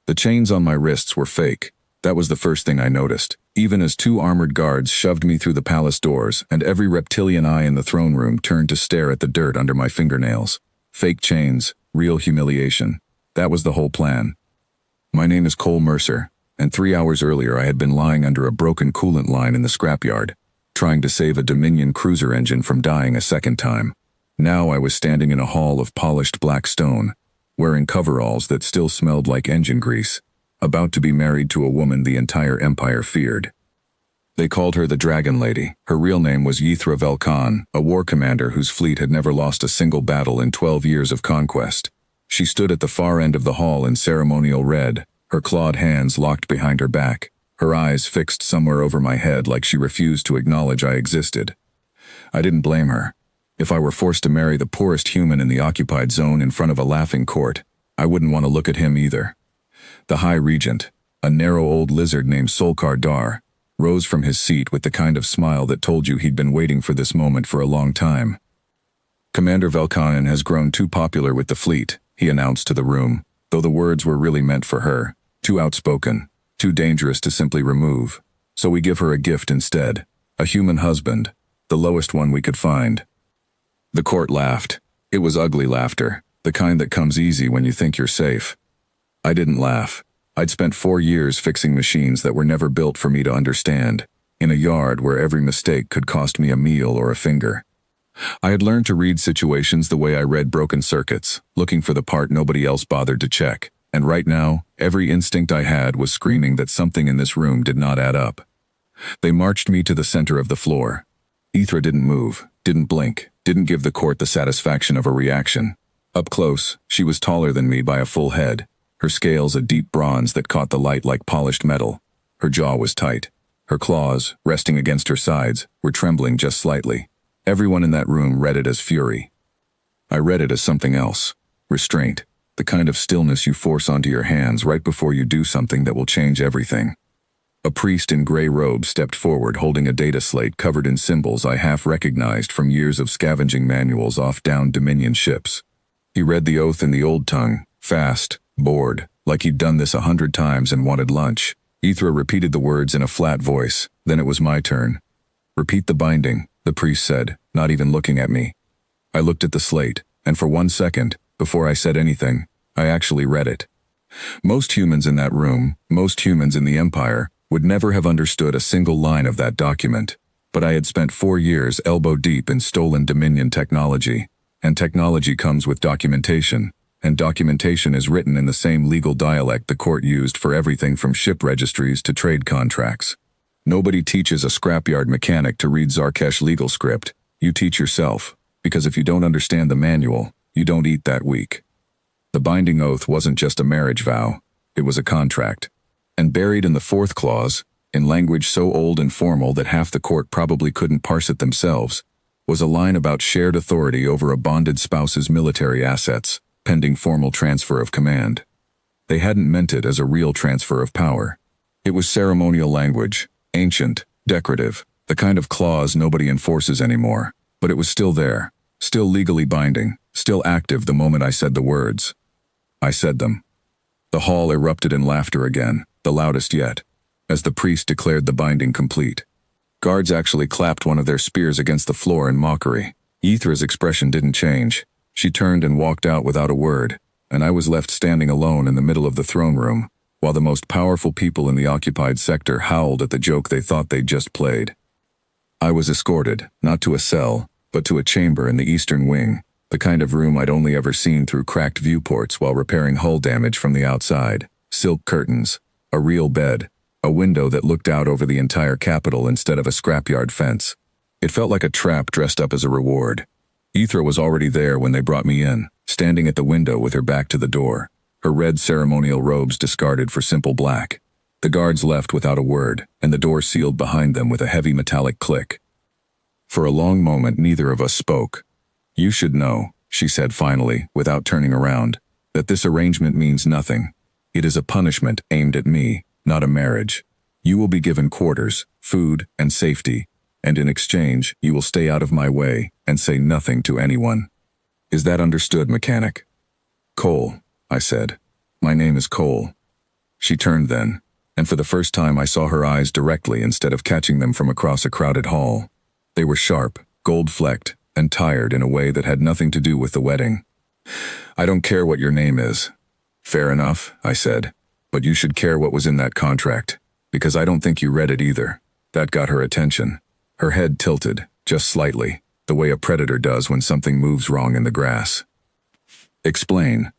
The chains on my wrists were fake. That was the first thing I noticed, even as two armored guards shoved me through the palace doors and every reptilian eye in the throne room turned to stare at the dirt under my fingernails. Fake chains, real humiliation. That was the whole plan. My name is Cole Mercer, and 3 hours earlier I had been lying under a broken coolant line in the scrapyard, trying to save a Dominion cruiser engine from dying a second time. Now I was standing in a hall of polished black stone, wearing coveralls that still smelled like engine grease, about to be married to a woman the entire empire feared. They called her the Dragon Lady. Her real name was Yithra Velkan, a war commander whose fleet had never lost a single battle in 12 years of conquest. She stood at the far end of the hall in ceremonial red, her clawed hands locked behind her back, her eyes fixed somewhere over my head like she refused to acknowledge I existed. I didn't blame her. If I were forced to marry the poorest human in the occupied zone in front of a laughing court, I wouldn't want to look at him either. The High Regent, a narrow old lizard named Solkar Dar, rose from his seat with the kind of smile that told you he'd been waiting for this moment for a long time. Commander Velkanen has grown too popular with the fleet, he announced to the room, though the words were really meant for her. Too outspoken, too dangerous to simply remove. So we give her a gift instead, a human husband, the lowest one we could find. The court laughed. It was ugly laughter, the kind that comes easy when you think you're safe. I didn't laugh. I'd spent 4 years fixing machines that were never built for me to understand, in a yard where every mistake could cost me a meal or a finger. I had learned to read situations the way I read broken circuits, looking for the part nobody else bothered to check, and right now, every instinct I had was screaming that something in this room did not add up. They marched me to the center of the floor. Yithra didn't move, didn't blink, didn't give the court the satisfaction of a reaction. Up close, she was taller than me by a full head, her scales a deep bronze that caught the light like polished metal. Her jaw was tight. Her claws, resting against her sides, were trembling just slightly. Everyone in that room read it as fury. I read it as something else. Restraint, the kind of stillness you force onto your hands right before you do something that will change everything. A priest in gray robes stepped forward holding a data slate covered in symbols I half recognized from years of scavenging manuals off downed Dominion ships. He read the oath in the old tongue, fast, bored, like he'd done this 100 times and wanted lunch. Yithra repeated the words in a flat voice, then it was my turn. "Repeat the binding," the priest said, not even looking at me. I looked at the slate, and for 1 second, before I said anything, I actually read it. Most humans in that room, most humans in the Empire, would never have understood a single line of that document, but I had spent 4 years elbow deep in stolen Dominion technology, and technology comes with documentation, and documentation is written in the same legal dialect the court used for everything from ship registries to trade contracts. Nobody teaches a scrapyard mechanic to read Zarkesh legal script. You teach yourself, because if you don't understand the manual, you don't eat that week. The binding oath wasn't just a marriage vow, it was a contract. And buried in the 4th clause, in language so old and formal that half the court probably couldn't parse it themselves, was a line about shared authority over a bonded spouse's military assets, pending formal transfer of command. They hadn't meant it as a real transfer of power. It was ceremonial language, ancient, decorative, the kind of clause nobody enforces anymore, but it was still there, still legally binding, still active the moment I said the words. I said them. The hall erupted in laughter again, the loudest yet, as the priest declared the binding complete. Guards actually clapped one of their spears against the floor in mockery. Yithra's expression didn't change. She turned and walked out without a word, and I was left standing alone in the middle of the throne room, while the most powerful people in the occupied sector howled at the joke they thought they'd just played. I was escorted, not to a cell, but to a chamber in the eastern wing, the kind of room I'd only ever seen through cracked viewports while repairing hull damage from the outside. Silk curtains, a real bed, a window that looked out over the entire capital instead of a scrapyard fence. It felt like a trap dressed up as a reward. Yithra was already there when they brought me in, standing at the window with her back to the door, her red ceremonial robes discarded for simple black. The guards left without a word, and the door sealed behind them with a heavy metallic click. For a long moment neither of us spoke. "You should know," she said finally, without turning around, "that this arrangement means nothing. It is a punishment aimed at me, not a marriage. You will be given quarters, food, and safety, and in exchange you will stay out of my way and say nothing to anyone. Is that understood, mechanic?" "Cole," I said. "My name is Cole." She turned then, and for the first time I saw her eyes directly instead of catching them from across a crowded hall. They were sharp, gold-flecked, and tired in a way that had nothing to do with the wedding. "I don't care what your name is." "Fair enough," I said, "but you should care what was in that contract, because I don't think you read it either." That got her attention. Her head tilted, just slightly, the way a predator does when something moves wrong in the grass. "Explain."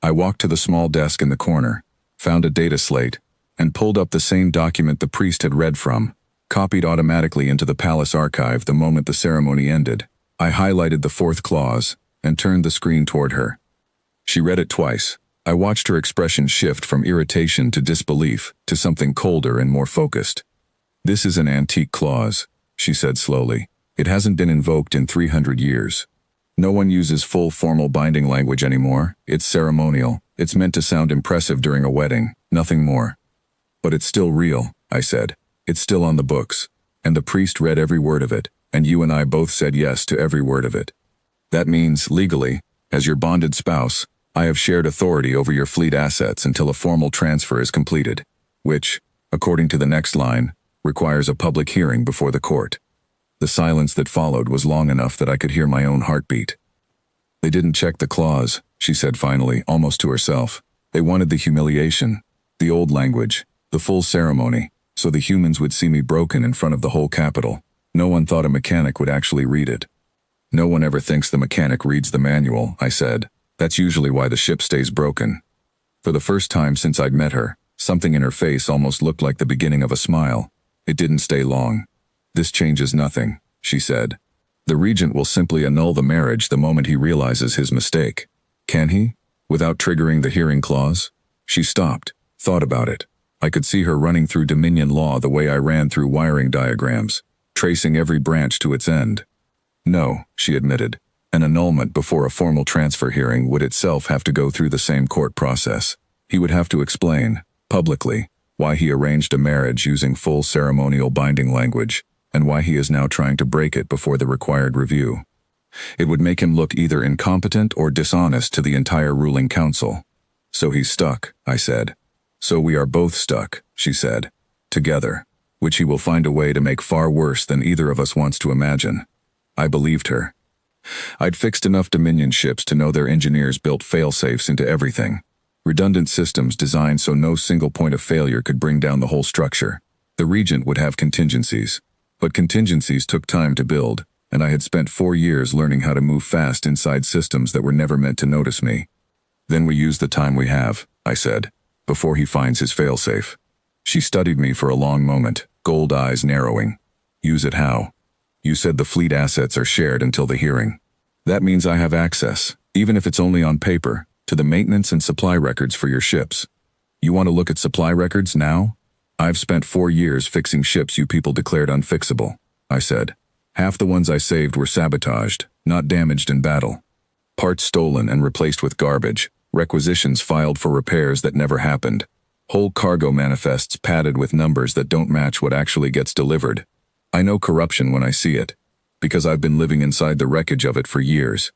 I walked to the small desk in the corner, found a data slate, and pulled up the same document the priest had read from, copied automatically into the palace archive the moment the ceremony ended. I highlighted the fourth clause and turned the screen toward her. She read it twice. I watched her expression shift from irritation to disbelief to something colder and more focused. "This is an antique clause," she said slowly. "It hasn't been invoked in 300 years. No one uses full formal binding language anymore. It's ceremonial. It's meant to sound impressive during a wedding, nothing more." "But it's still real," I said. "It's still on the books. And the priest read every word of it, and you and I both said yes to every word of it. That means, legally, as your bonded spouse, I have shared authority over your fleet assets until a formal transfer is completed, which, according to the next line, requires a public hearing before the court." The silence that followed was long enough that I could hear my own heartbeat. "They didn't check the clause," she said finally, almost to herself. "They wanted the humiliation, the old language, the full ceremony, so the humans would see me broken in front of the whole capital. No one thought a mechanic would actually read it." "No one ever thinks the mechanic reads the manual," I said. "That's usually why the ship stays broken." For the first time since I'd met her, something in her face almost looked like the beginning of a smile. It didn't stay long. "This changes nothing," she said. "The regent will simply annul the marriage the moment he realizes his mistake." "Can he? Without triggering the hearing clause?" She stopped, thought about it. I could see her running through Dominion law the way I ran through wiring diagrams, tracing every branch to its end. "No," she admitted. "An annulment before a formal transfer hearing would itself have to go through the same court process. He would have to explain, publicly, why he arranged a marriage using full ceremonial binding language, and why he is now trying to break it before the required review. It would make him look either incompetent or dishonest to the entire ruling council." "So he's stuck," I said. "So we are both stuck," she said. "Together, which he will find a way to make far worse than either of us wants to imagine." I believed her. I'd fixed enough Dominion ships to know their engineers built fail-safes into everything. Redundant systems designed so no single point of failure could bring down the whole structure. The Regent would have contingencies. But contingencies took time to build, and I had spent 4 years learning how to move fast inside systems that were never meant to notice me. "Then we use the time we have," I said, "before he finds his failsafe." She studied me for a long moment, gold eyes narrowing. "Use it how?" "You said the fleet assets are shared until the hearing. That means I have access, even if it's only on paper, to the maintenance and supply records for your ships. You want to look at supply records now? I've spent 4 years fixing ships you people declared unfixable," I said. "Half the ones I saved were sabotaged, not damaged in battle. Parts stolen and replaced with garbage, requisitions filed for repairs that never happened, whole cargo manifests padded with numbers that don't match what actually gets delivered. I know corruption when I see it, because I've been living inside the wreckage of it for years."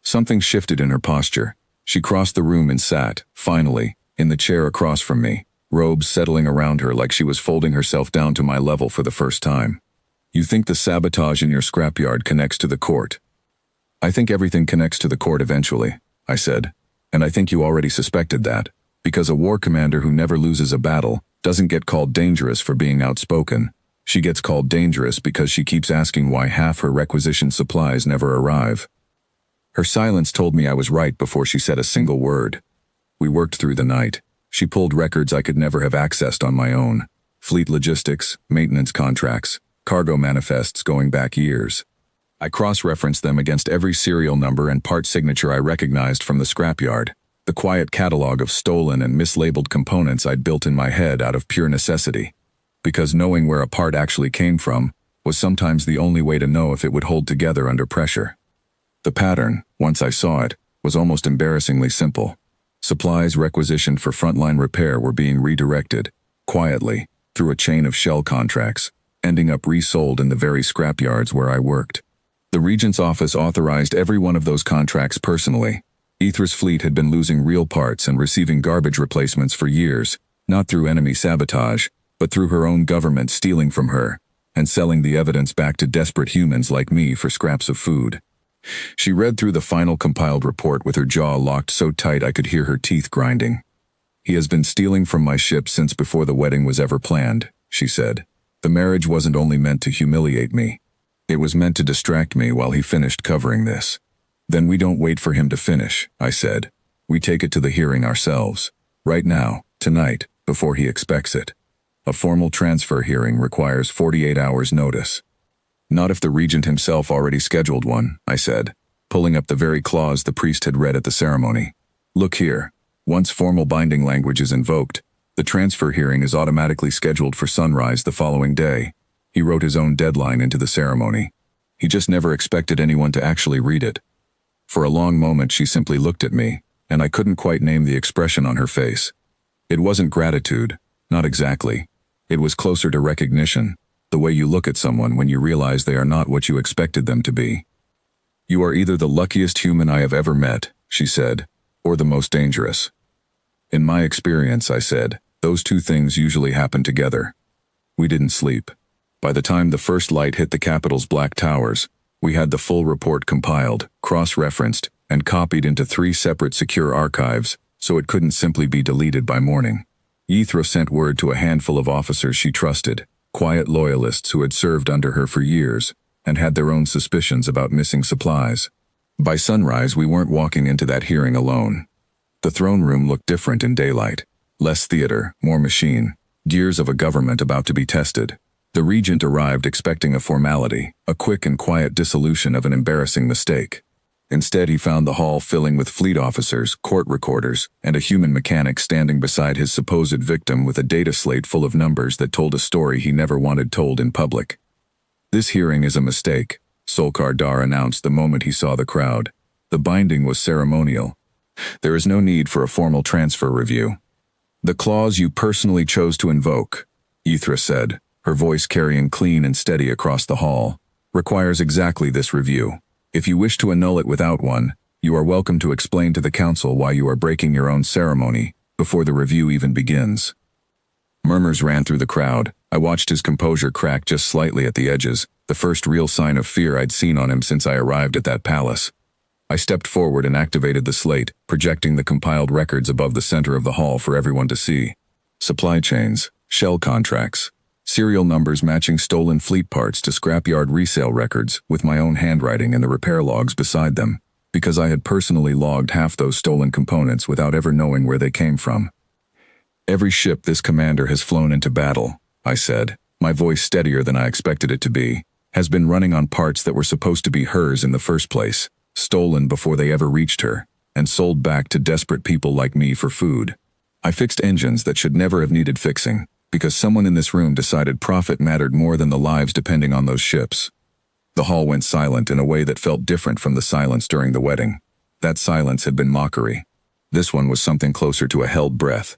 Something shifted in her posture. She crossed the room and sat, finally, in the chair across from me, robes settling around her like she was folding herself down to my level for the first time. "You think the sabotage in your scrapyard connects to the court?" "I think everything connects to the court eventually," I said. "And I think you already suspected that, because a war commander who never loses a battle doesn't get called dangerous for being outspoken. She gets called dangerous because she keeps asking why half her requisition supplies never arrive." Her silence told me I was right before she said a single word. We worked through the night. She pulled records I could never have accessed on my own. Fleet logistics, maintenance contracts, cargo manifests going back years. I cross-referenced them against every serial number and part signature I recognized from the scrapyard, the quiet catalog of stolen and mislabeled components I'd built in my head out of pure necessity. Because knowing where a part actually came from was sometimes the only way to know if it would hold together under pressure. The pattern, once I saw it, was almost embarrassingly simple. Supplies requisitioned for frontline repair were being redirected, quietly, through a chain of shell contracts, ending up resold in the very scrapyards where I worked. The Regent's office authorized every one of those contracts personally, Ithra's fleet had been losing real parts and receiving garbage replacements for years, not through enemy sabotage, but through her own government stealing from her and selling the evidence back to desperate humans like me for scraps of food. She read through the final compiled report with her jaw locked so tight I could hear her teeth grinding. "He has been stealing from my ship since before the wedding was ever planned," she said. "The marriage wasn't only meant to humiliate me. It was meant to distract me while he finished covering this." "Then we don't wait for him to finish," I said. "We take it to the hearing ourselves. Right now, tonight, before he expects it. A formal transfer hearing requires 48 hours notice." "Not if the regent himself already scheduled one," I said, pulling up the very clause the priest had read at the ceremony. "Look here. Once formal binding language is invoked, the transfer hearing is automatically scheduled for sunrise the following day." He wrote his own deadline into the ceremony. He just never expected anyone to actually read it. For a long moment she simply looked at me, and I couldn't quite name the expression on her face. It wasn't gratitude, not exactly. It was closer to recognition, the way you look at someone when you realize they are not what you expected them to be. "You are either the luckiest human I have ever met," she said, "or the most dangerous." "In my experience," I said, "those two things usually happen together." We didn't sleep. By the time the first light hit the capital's black towers, we had the full report compiled, cross-referenced, and copied into 3 separate secure archives, so it couldn't simply be deleted by morning. Ithra sent word to a handful of officers she trusted, quiet loyalists who had served under her for years, and had their own suspicions about missing supplies. By sunrise, we weren't walking into that hearing alone. The throne room looked different in daylight. Less theater, more machine. Gears of a government about to be tested. The regent arrived expecting a formality, a quick and quiet dissolution of an embarrassing mistake. Instead, he found the hall filling with fleet officers, court recorders, and a human mechanic standing beside his supposed victim with a data slate full of numbers that told a story he never wanted told in public. "This hearing is a mistake," Solkar Dar announced the moment he saw the crowd. "The binding was ceremonial. There is no need for a formal transfer review." "The clause you personally chose to invoke," Ithra said, her voice carrying clean and steady across the hall, "requires exactly this review. If you wish to annul it without one, you are welcome to explain to the council why you are breaking your own ceremony before the review even begins." Murmurs ran through the crowd. I watched his composure crack just slightly at the edges, the first real sign of fear I'd seen on him since I arrived at that palace. I stepped forward and activated the slate, projecting the compiled records above the center of the hall for everyone to see. Supply chains, shell contracts, serial numbers matching stolen fleet parts to scrapyard resale records, with my own handwriting and the repair logs beside them, because I had personally logged half those stolen components without ever knowing where they came from. "Every ship this commander has flown into battle," I said, my voice steadier than I expected it to be, "has been running on parts that were supposed to be hers in the first place, stolen before they ever reached her, and sold back to desperate people like me for food. I fixed engines that should never have needed fixing, because someone in this room decided profit mattered more than the lives depending on those ships." The hall went silent in a way that felt different from the silence during the wedding. That silence had been mockery. This one was something closer to a held breath.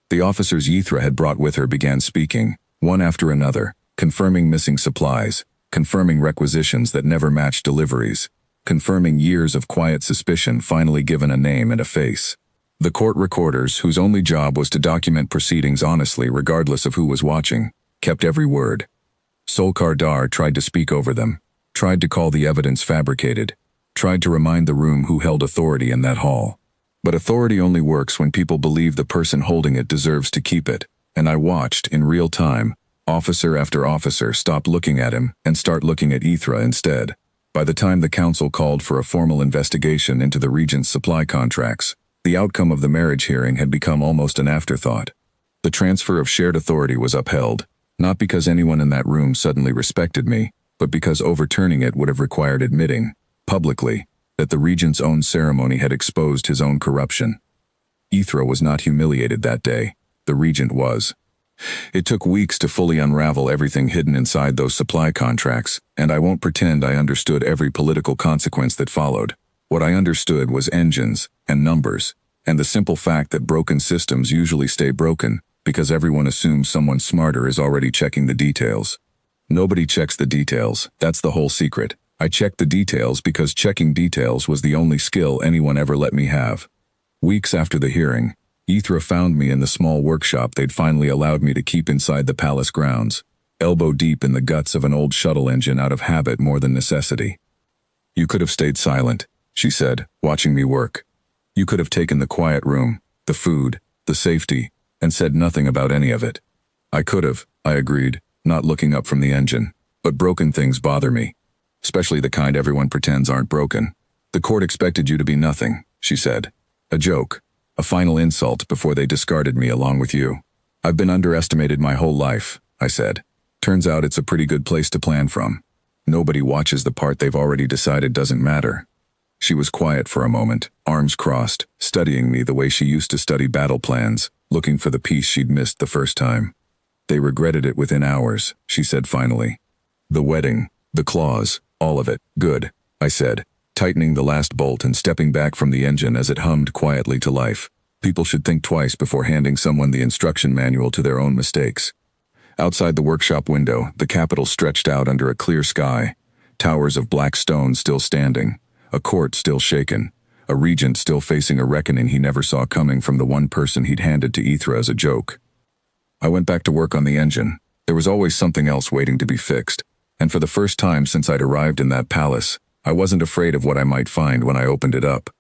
The officers Ithra had brought with her began speaking, one after another, confirming missing supplies, confirming requisitions that never matched deliveries, confirming years of quiet suspicion finally given a name and a face. The court recorders, whose only job was to document proceedings honestly regardless of who was watching, kept every word. Solkar Dar tried to speak over them, tried to call the evidence fabricated, tried to remind the room who held authority in that hall. But authority only works when people believe the person holding it deserves to keep it, and I watched, in real time, officer after officer stop looking at him and start looking at Ithra instead. By the time the council called for a formal investigation into the regent's supply contracts, the outcome of the marriage hearing had become almost an afterthought. The transfer of shared authority was upheld, not because anyone in that room suddenly respected me, but because overturning it would have required admitting, publicly, that the regent's own ceremony had exposed his own corruption. Ithra was not humiliated that day. The regent was. It took weeks to fully unravel everything hidden inside those supply contracts, and I won't pretend I understood every political consequence that followed. What I understood was engines and numbers, and the simple fact that broken systems usually stay broken because everyone assumes someone smarter is already checking the details. Nobody checks the details, that's the whole secret, I checked the details because checking details was the only skill anyone ever let me have. Weeks after the hearing, Ithra found me in the small workshop they'd finally allowed me to keep inside the palace grounds, elbow deep in the guts of an old shuttle engine out of habit more than necessity. "You could have stayed silent," she said, watching me work. "You could have taken the quiet room, the food, the safety, and said nothing about any of it." "I could have," I agreed, not looking up from the engine. "But broken things bother me. Especially the kind everyone pretends aren't broken. The court expected you to be nothing," she said. "A joke. A final insult before they discarded me along with you." "I've been underestimated my whole life," I said. "Turns out it's a pretty good place to plan from. Nobody watches the part they've already decided doesn't matter." She was quiet for a moment, arms crossed, studying me the way she used to study battle plans, looking for the piece she'd missed the first time. "They regretted it within hours," she said finally. "The wedding, the clause, all of it. Good," I said, tightening the last bolt and stepping back from the engine as it hummed quietly to life. People should think twice before handing someone the instruction manual to their own mistakes. Outside the workshop window, the Capitol stretched out under a clear sky, towers of black stone still standing, a court still shaken, a regent still facing a reckoning he never saw coming from the one person he'd handed to Ithra as a joke. I went back to work on the engine. There was always something else waiting to be fixed, and for the first time since I'd arrived in that palace, I wasn't afraid of what I might find when I opened it up.